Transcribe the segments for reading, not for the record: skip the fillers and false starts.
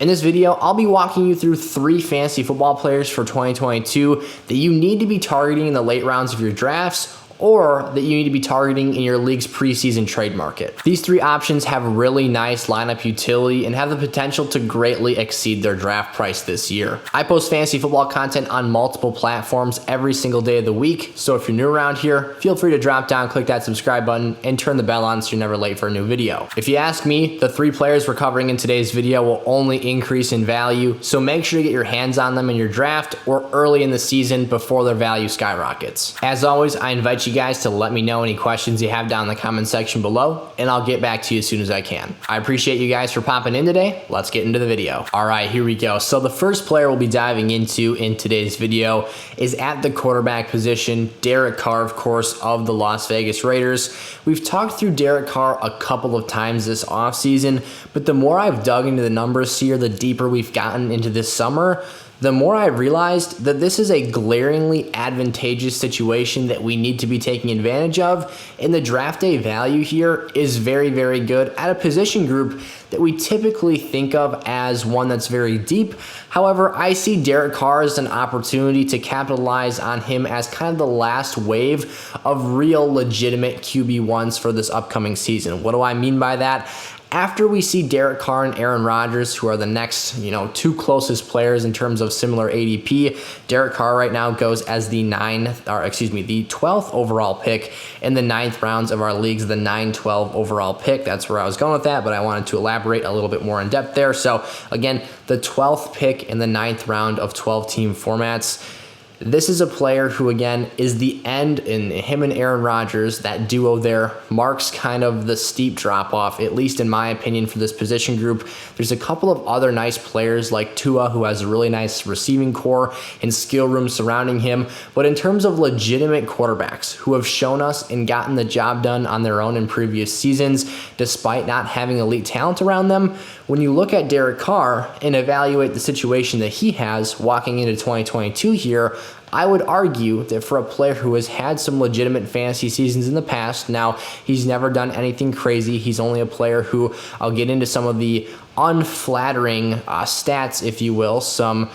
In this video, I'll be walking you through 3 fantasy football players for 2022 that you need to be targeting in the late rounds of your drafts, or that you need to be targeting in your league's preseason trade market. These 3 options have really nice lineup utility and have the potential to greatly exceed their draft price this year. I post fantasy football content on multiple platforms every single day of the week, so if you're new around here, feel free to drop down, click that subscribe button, and turn the bell on so you're never late for a new video. If you ask me, the 3 players we're covering in today's video will only increase in value, so make sure to get your hands on them in your draft or early in the season before their value skyrockets. As always, I invite you guys to let me know any questions you have down in the comment section below, and I'll get back to you as soon as I can. I appreciate you guys for popping in today. Let's get into the video. All right, here we go. So the first player we'll be diving into in today's video is at the quarterback position, Derek Carr, of course, of the Las Vegas Raiders. We've talked through Derek Carr a couple of times this offseason, but the more I've dug into the numbers here, the deeper we've gotten into this summer, the more I realized that this is a glaringly advantageous situation that we need to be taking advantage of, and the draft day value here is very, very good at a position group that we typically think of as one that's very deep. However, I see Derek Carr as an opportunity to capitalize on him as kind of the last wave of real legitimate QB1s for this upcoming season. What do I mean by that? After we see Derek Carr and Aaron Rodgers, who are the next, 2 closest players in terms of similar ADP, Derek Carr right now goes as the 12th overall pick in the 9th rounds of our leagues, the 9-12 overall pick. That's where I was going with that, but I wanted to elaborate a little bit more in depth there. So again, the 12th pick in the 9th round of 12-team formats. This is a player who, again, is the end in him and Aaron Rodgers. That duo there marks kind of the steep drop-off, at least in my opinion, for this position group. There's a couple of other nice players like Tua, who has a really nice receiving core and skill room surrounding him. But in terms of legitimate quarterbacks who have shown us and gotten the job done on their own in previous seasons, despite not having elite talent around them, when you look at Derek Carr and evaluate the situation that he has walking into 2022 here, I would argue that for a player who has had some legitimate fantasy seasons in the past, now he's never done anything crazy. He's only a player who, I'll get into some of the unflattering stats, if you will, some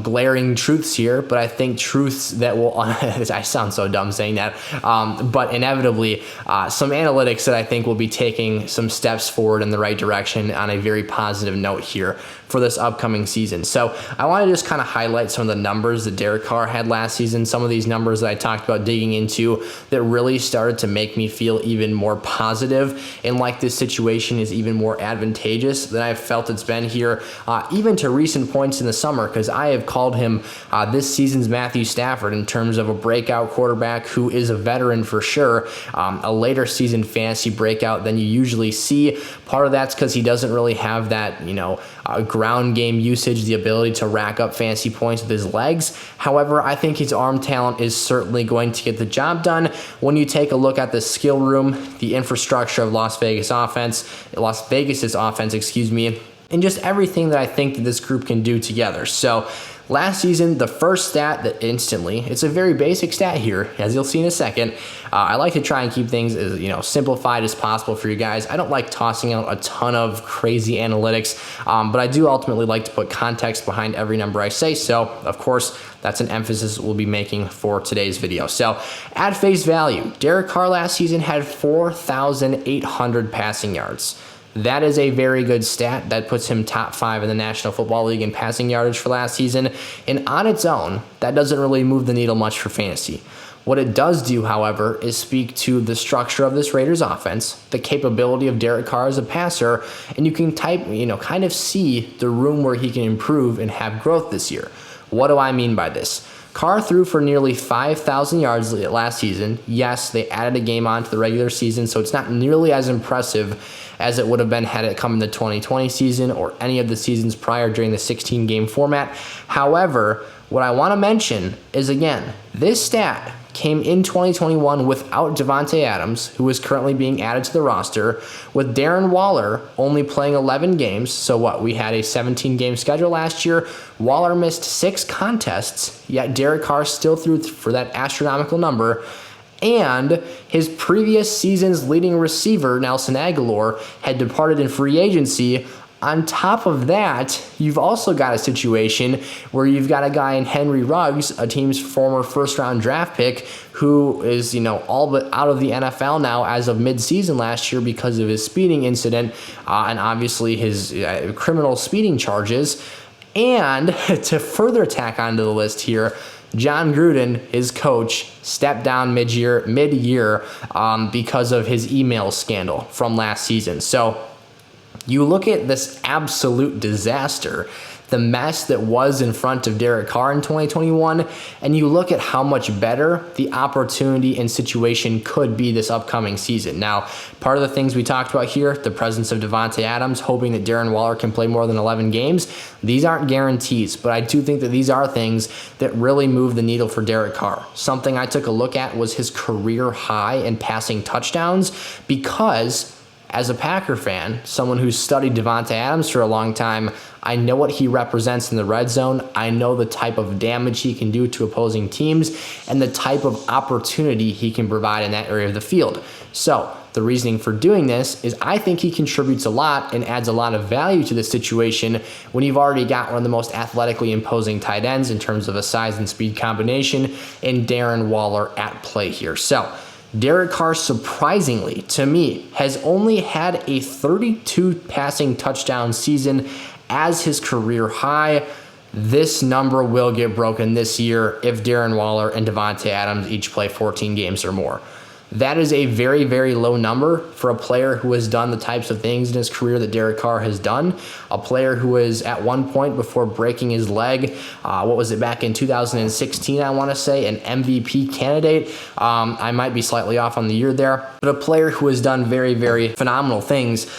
glaring truths here, but I think truths that will, I sound so dumb saying that, but inevitably some analytics that I think will be taking some steps forward in the right direction on a very positive note here for this upcoming season. So I want to just kind of highlight some of the numbers that Derek Carr had last season, some of these numbers that I talked about digging into that really started to make me feel even more positive and like this situation is even more advantageous than I've felt it's been here, even to recent points in the summer, because I have called him this season's Matthew Stafford in terms of a breakout quarterback who is a veteran for sure, a later season fantasy breakout than you usually see. Part of that's because he doesn't really have that, ground game usage, the ability to rack up fantasy points with his legs. However, I think his arm talent is certainly going to get the job done when you take a look at the skill room, the infrastructure of Las Vegas's offense, and just everything that I think that this group can do together. So last season, the first stat that instantly, it's a very basic stat here, as you'll see in a second. I like to try and keep things as simplified as possible for you guys. I don't like tossing out a ton of crazy analytics, but I do ultimately like to put context behind every number I say. So, of course, that's an emphasis we'll be making for today's video. So, at face value, Derek Carr last season had 4,800 passing yards. That is a very good stat. That puts him top 5 in the National Football League in passing yardage for last season. And on its own, that doesn't really move the needle much for fantasy. What it does do, however, is speak to the structure of this Raiders offense, the capability of Derek Carr as a passer, and you can kind of see the room where he can improve and have growth this year. What do I mean by this? Carr threw for nearly 5,000 yards last season. Yes, they added a game on to the regular season, so it's not nearly as impressive as it would have been had it come in the 2020 season or any of the seasons prior during the 16-game format. However, what I want to mention is, again, this stat came in 2021 without Devontae Adams, who is currently being added to the roster, with Darren Waller only playing 11 games. So what, we had a 17-game schedule last year. Waller missed 6 contests, yet Derek Carr still threw for that astronomical number. And his previous season's leading receiver, Nelson Aguilar, had departed in free agency On top of that, you've also got a situation where you've got a guy in Henry Ruggs, a team's former first-round draft pick, who is, all but out of the NFL now as of midseason last year because of his speeding incident and obviously his criminal speeding charges. And to further tack onto the list here, John Gruden, his coach, stepped down mid-year because of his email scandal from last season. So you look at this absolute disaster, the mess that was in front of Derek Carr in 2021, and you look at how much better the opportunity and situation could be this upcoming season. Now, part of the things we talked about here, the presence of Davante Adams, hoping that Darren Waller can play more than 11 games, these aren't guarantees, but I do think that these are things that really move the needle for Derek Carr. Something I took a look at was his career high in passing touchdowns, because as a Packer fan, someone who's studied Davante Adams for a long time, I know what he represents in the red zone. I know the type of damage he can do to opposing teams and the type of opportunity he can provide in that area of the field. So the reasoning for doing this is I think he contributes a lot and adds a lot of value to the situation when you've already got one of the most athletically imposing tight ends in terms of a size and speed combination in Darren Waller at play here. So Derek Carr, surprisingly to me, has only had a 32 passing touchdown season as his career high. This number will get broken this year if Darren Waller and Davante Adams each play 14 games or more. That is a very, very low number for a player who has done the types of things in his career that Derek Carr has done. A player who was at one point, before breaking his leg, back in 2016, I want to say, an MVP candidate. I might be slightly off on the year there, but a player who has done very, very phenomenal things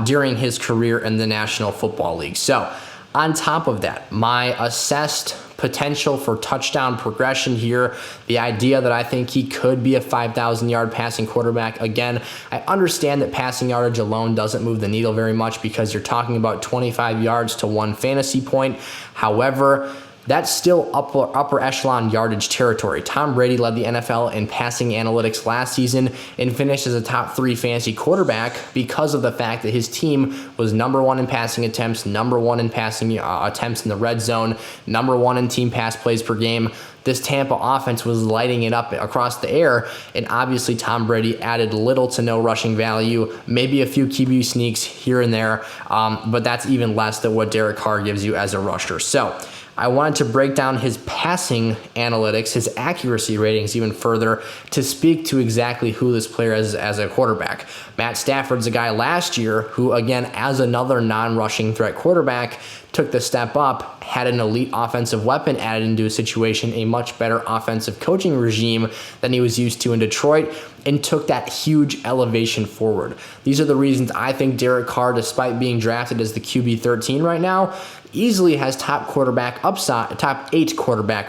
during his career in the National Football League. So on top of that, my assessed potential for touchdown progression here, the idea that I think he could be a 5,000-yard passing quarterback. Again, I understand that passing yardage alone doesn't move the needle very much because you're talking about 25 yards to one fantasy point. However, that's still upper echelon yardage territory. Tom Brady led the NFL in passing analytics last season and finished as a top 3 fantasy quarterback because of the fact that his team was number 1 in passing attempts, number 1 in passing attempts in the red zone, number 1 in team pass plays per game. This Tampa offense was lighting it up across the air, and obviously Tom Brady added little to no rushing value, maybe a few QB sneaks here and there, but that's even less than what Derek Carr gives you as a rusher. So I wanted to break down his passing analytics, his accuracy ratings even further, to speak to exactly who this player is as a quarterback. Matt Stafford's a guy last year who, again, as another non-rushing threat quarterback, took the step up, had an elite offensive weapon added into a situation, a much better offensive coaching regime than he was used to in Detroit, and took that huge elevation forward. These are the reasons I think Derek Carr, despite being drafted as the QB 13 right now, easily has top 8 quarterback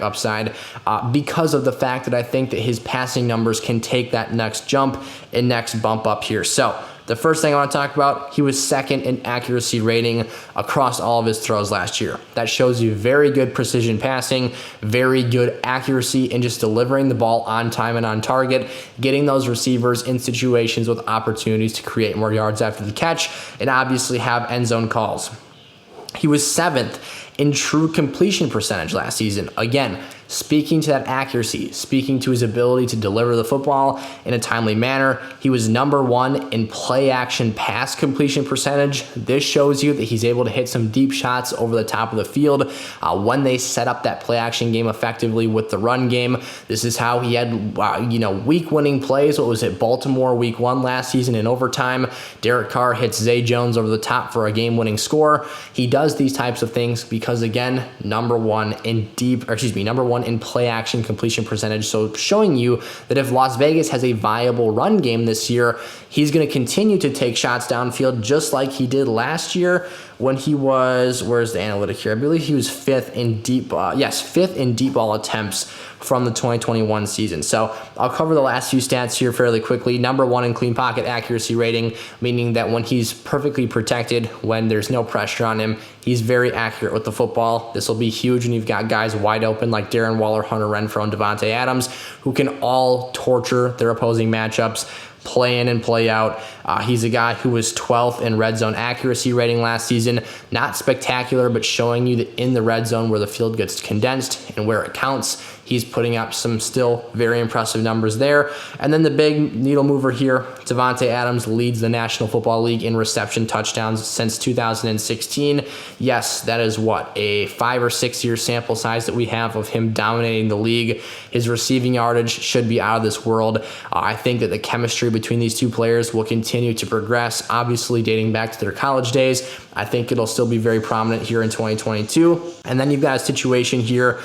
upside because of the fact that I think that his passing numbers can take that next jump and next bump up here. So the first thing I want to talk about, he was second in accuracy rating across all of his throws last year. That shows you very good precision passing, very good accuracy in just delivering the ball on time and on target, getting those receivers in situations with opportunities to create more yards after the catch, and obviously have end zone calls. He was 7th in true completion percentage last season. Again, speaking to that accuracy, speaking to his ability to deliver the football in a timely manner. He was number 1 in play action pass completion percentage. This shows you that he's able to hit some deep shots over the top of the field when they set up that play action game effectively with the run game. This is how he had week winning plays. What was it, Baltimore week 1 last season in overtime? Derek Carr hits Zay Jones over the top for a game winning score. He does these types of things because, again, number 1 in play action completion percentage. So showing you that if Las Vegas has a viable run game this year, he's going to continue to take shots downfield just like he did last year when he was, where's the analytic here? I believe he was 5th in deep ball attempts from the 2021 season. So I'll cover the last few stats here fairly quickly. Number 1 in clean pocket accuracy rating, meaning that when he's perfectly protected, when there's no pressure on him, he's very accurate with the football. This will be huge when you've got guys wide open like Darren Waller, Hunter Renfrow, and Davante Adams, who can all torture their opposing matchups. play in and play out. He's a guy who was 12th in red zone accuracy rating last season. Not spectacular, but showing you that in the red zone where the field gets condensed and where it counts, he's putting up some still very impressive numbers there. And then the big needle mover here, Davante Adams leads the National Football League in reception touchdowns since 2016. Yes, that is what, a 5 or 6 year sample size that we have of him dominating the league. His receiving yardage should be out of this world. I think that the chemistry between these two players will continue to progress, obviously dating back to their college days. I think it'll still be very prominent here in 2022. And then you've got a situation here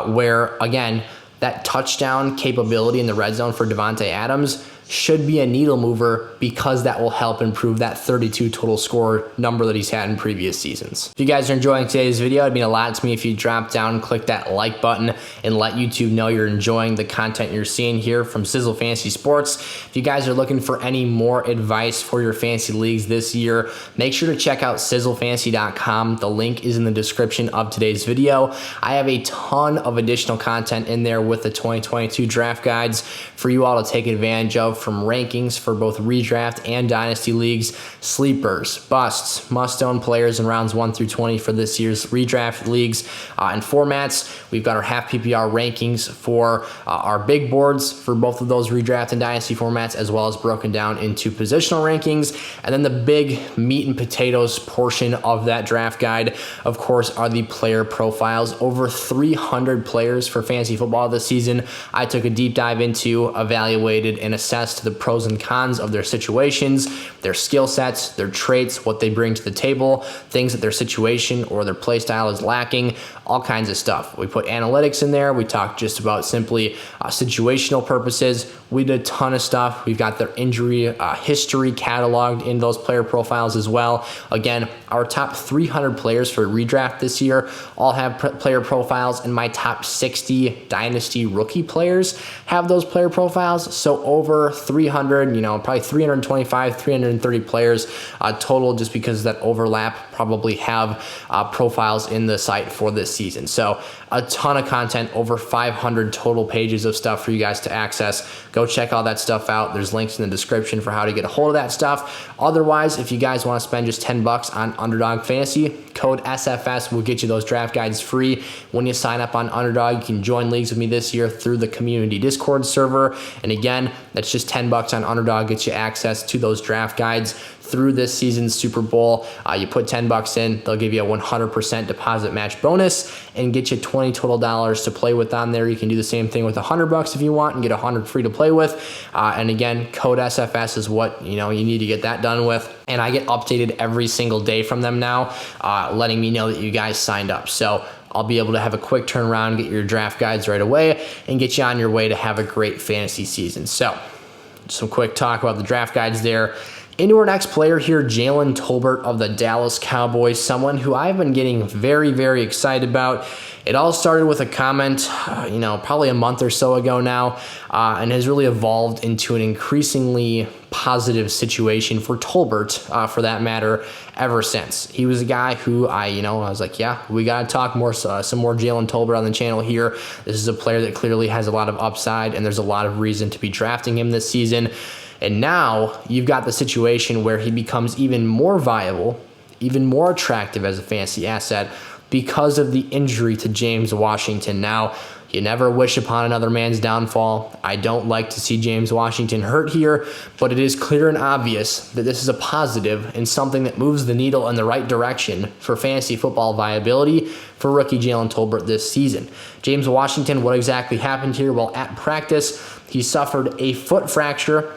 where, again, that touchdown capability in the red zone for Davante Adams should be a needle mover because that will help improve that 32 total score number that he's had in previous seasons. If you guys are enjoying today's video, it'd mean a lot to me if you drop down and click that like button and let YouTube know you're enjoying the content you're seeing here from Sizzle Fantasy Sports. If you guys are looking for any more advice for your fantasy leagues this year, make sure to check out sizzlefantasy.com. The link is in the description of today's video. I have a ton of additional content in there with the 2022 draft guides for you all to take advantage of, from rankings for both redraft and dynasty leagues, sleepers, busts, must-own players in rounds 1 through 20 for this year's redraft leagues and formats. We've got our half PPR rankings for our big boards for both of those redraft and dynasty formats, as well as broken down into positional rankings. And then the big meat and potatoes portion of that draft guide, of course, are the player profiles. Over 300 players for fantasy football this season I took a deep dive into, evaluated, and assessed the pros and cons of their situations, their skill sets, their traits, what they bring to the table, things that their situation or their play style is lacking, all kinds of stuff. We put analytics in there. We talked just about simply situational purposes. We did a ton of stuff. We've got their injury history cataloged in those player profiles as well. Again, our top 300 players for redraft this year all have player profiles, and my top 60 dynasty rookie players have those player profiles. So over 300, probably 325, 330 players total, just because that overlap, probably have profiles in the site for this season. So a ton of content, over 500 total pages of stuff for you guys to access. Go check all that stuff out. There's links in the description for how to get a hold of that stuff. Otherwise, if you guys want to spend just $10 on Underdog Fantasy, code SFS will get you those draft guides free when you sign up on Underdog. You can join leagues with me this year through the community Discord server. And again, that's just $10 on Underdog, gets you access to those draft guides through this season's Super Bowl. You put $10 in, they'll give you a 100% deposit match bonus and get you $20 total to play with on there. You can do the same thing with $100 if you want and get $100 free to play with. And again, code SFS is what you need to get that done with. And I get updated every single day from them now, letting me know that you guys signed up. So I'll be able to have a quick turnaround, get your draft guides right away, and get you on your way to have a great fantasy season. So some quick talk about the draft guides there. Into our next player here, Jalen Tolbert of the Dallas Cowboys, someone who I've been getting very, very excited about. It all started with a comment, probably a month or so ago now, and has really evolved into an increasingly positive situation for Tolbert, for that matter, ever since. He was a guy who I was like, yeah, we got to talk more, some more Jalen Tolbert on the channel here. This is a player that clearly has a lot of upside, and there's a lot of reason to be drafting him this season. And now you've got the situation where he becomes even more viable, even more attractive as a fantasy asset because of the injury to James Washington. Now, you never wish upon another man's downfall. I don't like to see James Washington hurt here, but it is clear and obvious that this is a positive and something that moves the needle in the right direction for fantasy football viability for rookie Jalen Tolbert this season. James Washington, what exactly happened here? Well, at practice, he suffered a foot fracture,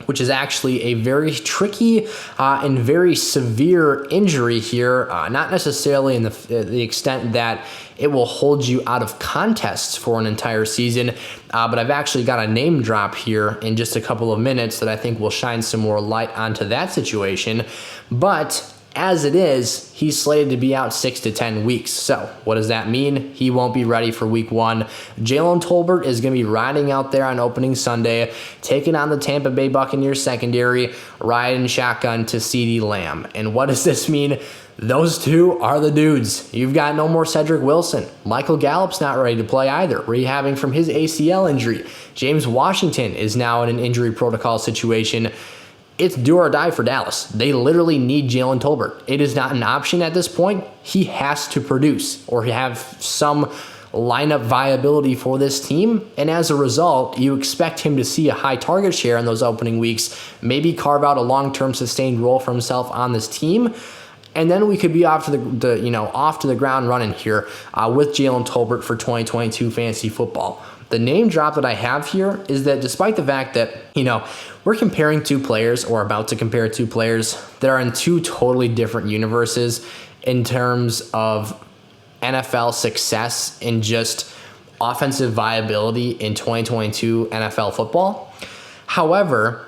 which is actually a very tricky and very severe injury here, not necessarily in the extent that it will hold you out of contests for an entire season, but I've actually got a name drop here in just a couple of minutes that I think will shine some more light onto that situation. But as it is, he's slated to be out 6 to 10 weeks. So what does that mean? He won't be ready for week 1. Jalen Tolbert is going to be riding out there on opening Sunday, taking on the Tampa Bay Buccaneers secondary, riding shotgun to CeeDee Lamb. And what does this mean? Those two are the dudes. You've got no more Cedric Wilson. Michael Gallup's not ready to play either, rehabbing from his ACL injury. James Washington is now in an injury protocol situation. It's do or die for Dallas. They literally need Jalen Tolbert. It is not an option at this point. He has to produce or have some lineup viability for this team. And as a result, you expect him to see a high target share in those opening weeks, maybe carve out a long-term sustained role for himself on this team. And then we could be off to the ground running here with Jalen Tolbert for 2022 fantasy football. The name drop that I have here is that despite the fact that, we're comparing two players or about to compare two players that are in two totally different universes in terms of NFL success and just offensive viability in 2022 NFL football. However,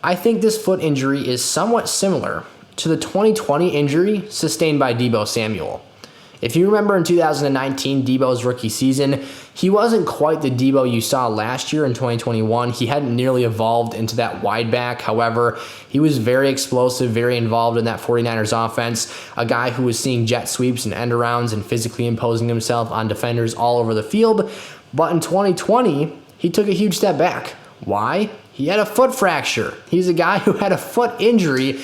I think this foot injury is somewhat similar to the 2020 injury sustained by Deebo Samuel. If you remember in 2019, Deebo's rookie season, he wasn't quite the Deebo you saw last year in 2021. He hadn't nearly evolved into that wide back. However, he was very explosive, very involved in that 49ers offense, a guy who was seeing jet sweeps and end arounds and physically imposing himself on defenders all over the field. But in 2020, he took a huge step back. Why? He had a foot fracture. He's a guy who had a foot injury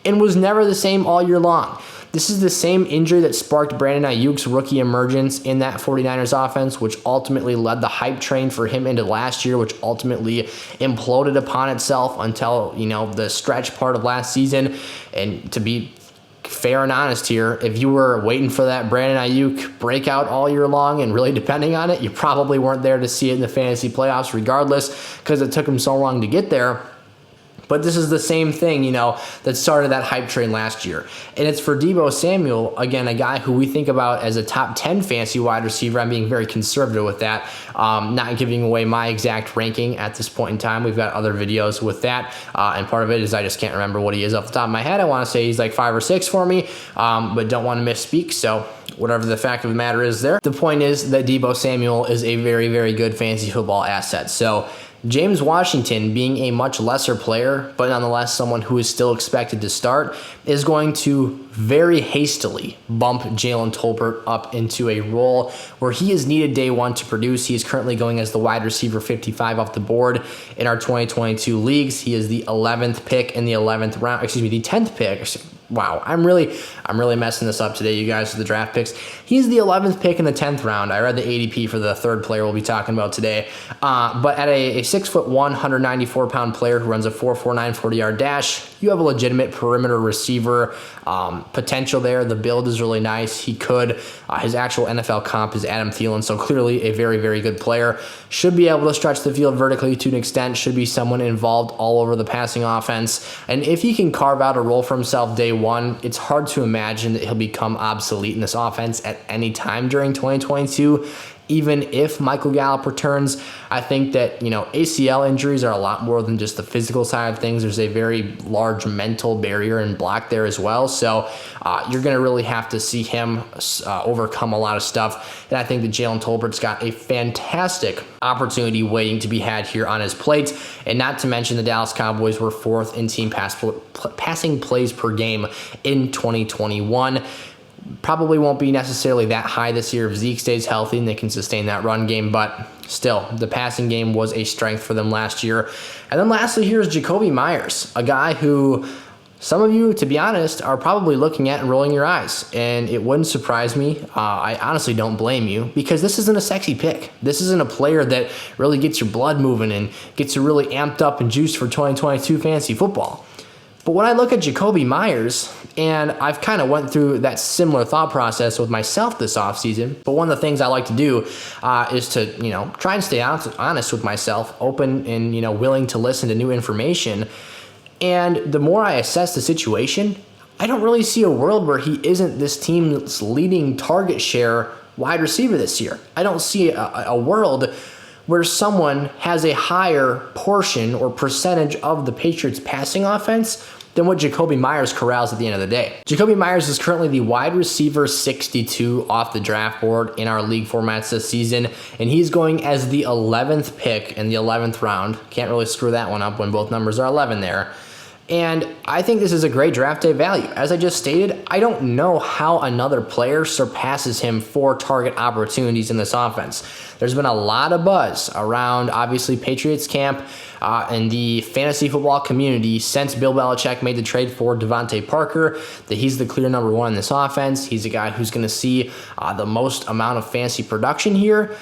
and was never the same all year long. This is the same injury that sparked Brandon Ayuk's rookie emergence in that 49ers offense, which ultimately led the hype train for him into last year, which ultimately imploded upon itself until, the stretch part of last season. And to be fair and honest here, if you were waiting for that Brandon Ayuk breakout all year long and really depending on it, you probably weren't there to see it in the fantasy playoffs regardless, because it took him so long to get there. But this is the same thing, that started that hype train last year. And it's for Deebo Samuel, again, a guy who we think about as a top 10 fantasy wide receiver. I'm being very conservative with that, not giving away my exact ranking at this point in time. We've got other videos with that. And part of it is I just can't remember what he is off the top of my head. I want to say he's like 5 or 6 for me, but don't want to misspeak. So whatever the fact of the matter is there. The point is that Deebo Samuel is a very, very good fantasy football asset. So James Washington, being a much lesser player, but nonetheless someone who is still expected to start, is going to very hastily bump Jalen Tolbert up into a role where he is needed day one to produce. He is currently going as the wide receiver 55 off the board in our 2022 leagues. He is the 11th pick in the 11th round, the 10th pick. Wow, I'm really messing this up today, you guys, with the draft picks. He's the 11th pick in the 10th round. I read the ADP for the third player we'll be talking about today. But at a 6'1", 194-pound player who runs a 4.49 40-yard dash, you have a legitimate perimeter receiver potential there. The build is really nice. He could. His actual NFL comp is Adam Thielen, so clearly a very, very good player. Should be able to stretch the field vertically to an extent. Should be someone involved all over the passing offense. And if he can carve out a role for himself day one, it's hard to imagine that he'll become obsolete in this offense at any time during 2022. Even if Michael Gallup returns, I think that, ACL injuries are a lot more than just the physical side of things. There's a very large mental barrier and block there as well. So you're going to really have to see him overcome a lot of stuff. And I think that Jalen Tolbert's got a fantastic opportunity waiting to be had here on his plate. And not to mention the Dallas Cowboys were 4th in team passing plays per game in 2021. Probably won't be necessarily that high this year if Zeke stays healthy and they can sustain that run game, but still, the passing game was a strength for them last year. And then lastly, here's Jakobi Meyers, a guy who some of you, to be honest, are probably looking at and rolling your eyes, and it wouldn't surprise me. I honestly don't blame you, because this isn't a sexy pick. This isn't a player that really gets your blood moving and gets you really amped up and juiced for 2022 fantasy football. But when I look at Jakobi Meyers, and I've kind of went through that similar thought process with myself this offseason, but one of the things I like to do is to, try and stay honest with myself, open and, willing to listen to new information. And the more I assess the situation, I don't really see a world where he isn't this team's leading target share wide receiver this year. I don't see a world where someone has a higher portion or percentage of the Patriots' passing offense than what Jakobi Meyers corrals at the end of the day. Jakobi Meyers is currently the wide receiver 62 off the draft board in our league formats this season, and he's going as the 11th pick in the 11th round. Can't really screw that one up when both numbers are 11 there. And I think this is a great draft day value. As I just stated, I don't know how another player surpasses him for target opportunities in this offense. There's been a lot of buzz around, obviously, Patriots camp and the fantasy football community since Bill Belichick made the trade for Devontae Parker, that he's the clear number one in this offense. He's a guy who's going to see the most amount of fantasy production here.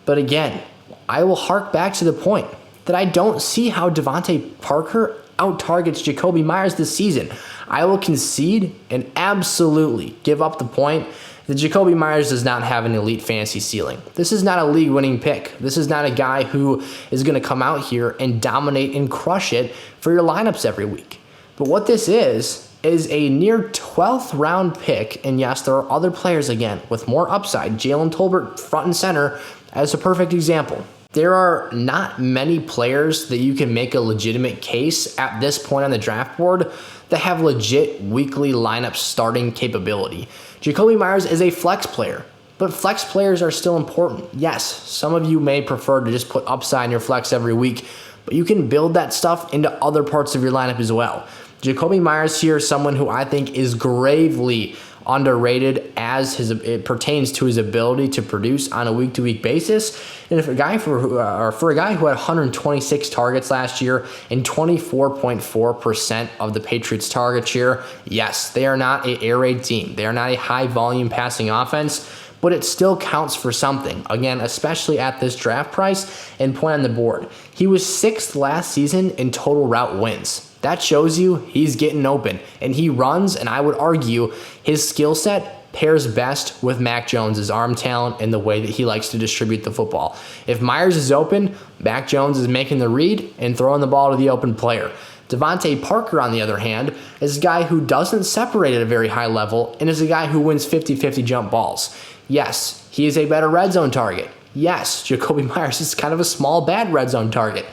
But again, I will hark back to the point that I don't see how Devontae Parker out-targets Jakobi Meyers this season. I will concede and absolutely give up the point that Jakobi Meyers does not have an elite fantasy ceiling. This is not a league-winning pick. This is not a guy who is going to come out here and dominate and crush it for your lineups every week. But what this is a near 12th round pick, and yes, there are other players again with more upside. Jalen Tolbert front and center as a perfect example. There are not many players that you can make a legitimate case at this point on the draft board that have legit weekly lineup starting capability. Jakobi Meyers is a flex player, but flex players are still important. Yes, some of you may prefer to just put upside in your flex every week, but you can build that stuff into other parts of your lineup as well. Jakobi Meyers here is someone who I think is gravely underrated as it pertains to his ability to produce on a week-to-week basis. And for a guy who had 126 targets last year and 24.4% of the Patriots' target share, yes, they are not an air raid team. They are not a high-volume passing offense, but it still counts for something. Again, especially at this draft price and point on the board. He was 6th last season in total route wins. That shows you he's getting open, and he runs, and I would argue his skill set pairs best with Mac Jones's arm talent and the way that he likes to distribute the football. If Meyers is open, Mac Jones is making the read and throwing the ball to the open player. Devontae Parker, on the other hand, is a guy who doesn't separate at a very high level and is a guy who wins 50-50 jump balls. Yes, he is a better red zone target. Yes, Jakobi Meyers is kind of a small, bad red zone target.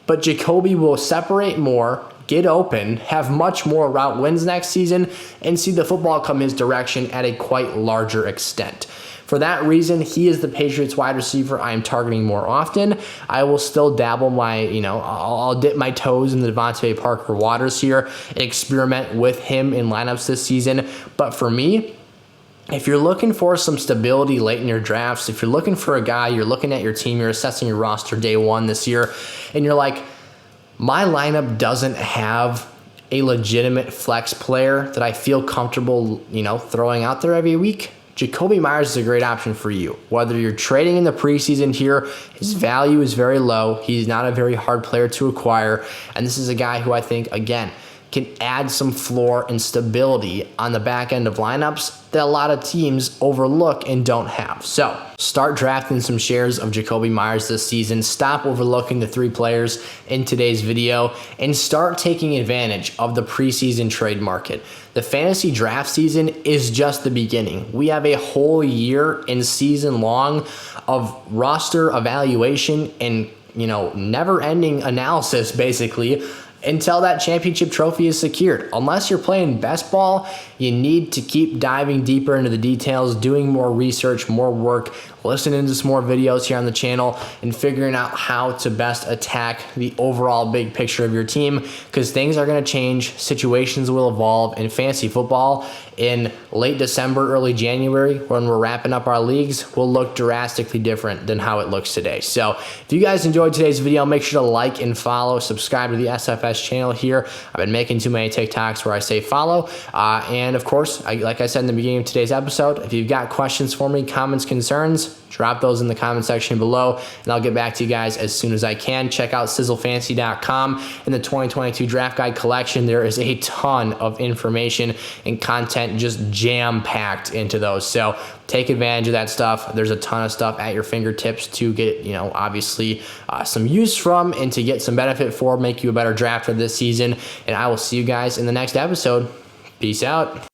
But Jakobi will separate more, get open, have much more route wins next season, and see the football come his direction at a quite larger extent. For that reason, he is the Patriots wide receiver I am targeting more often. I will still dabble I'll dip my toes in the Devontae Parker waters here, experiment with him in lineups this season. But for me, if you're looking for some stability late in your drafts, if you're looking for a guy, you're looking at your team, you're assessing your roster day one this year, and you're like, my lineup doesn't have a legitimate flex player that I feel comfortable, throwing out there every week, Jakobi Meyers is a great option for you. Whether you're trading in the preseason here, his value is very low. He's not a very hard player to acquire, and this is a guy who I think, again, can add some floor and stability on the back end of lineups that a lot of teams overlook and don't have. So start drafting some shares of Jakobi Meyers this season. Stop overlooking the 3 players in today's video and start taking advantage of the preseason trade market. The fantasy draft season is just the beginning. We have a whole year and season long of roster evaluation and never-ending analysis basically until that championship trophy is secured. Unless you're playing best ball, you need to keep diving deeper into the details, doing more research, more work, listening to some more videos here on the channel, and figuring out how to best attack the overall big picture of your team, because things are going to change, situations will evolve in fantasy football. In late December, early January, when we're wrapping up our leagues, will look drastically different than how it looks today. So if you guys enjoyed today's video, make sure to like and follow, subscribe to the SFS channel here. I've been making too many TikToks where I say follow. And of course, like I said in the beginning of today's episode, if you've got questions for me, comments, concerns, drop those in the comment section below, and I'll get back to you guys as soon as I can. Check out sizzlefantasy.com. In the 2022 Draft Guide collection, there is a ton of information and content just jam-packed into those. So take advantage of that stuff. There's a ton of stuff at your fingertips to get, obviously some use from and to get some benefit for, make you a better drafter this season. And I will see you guys in the next episode. Peace out.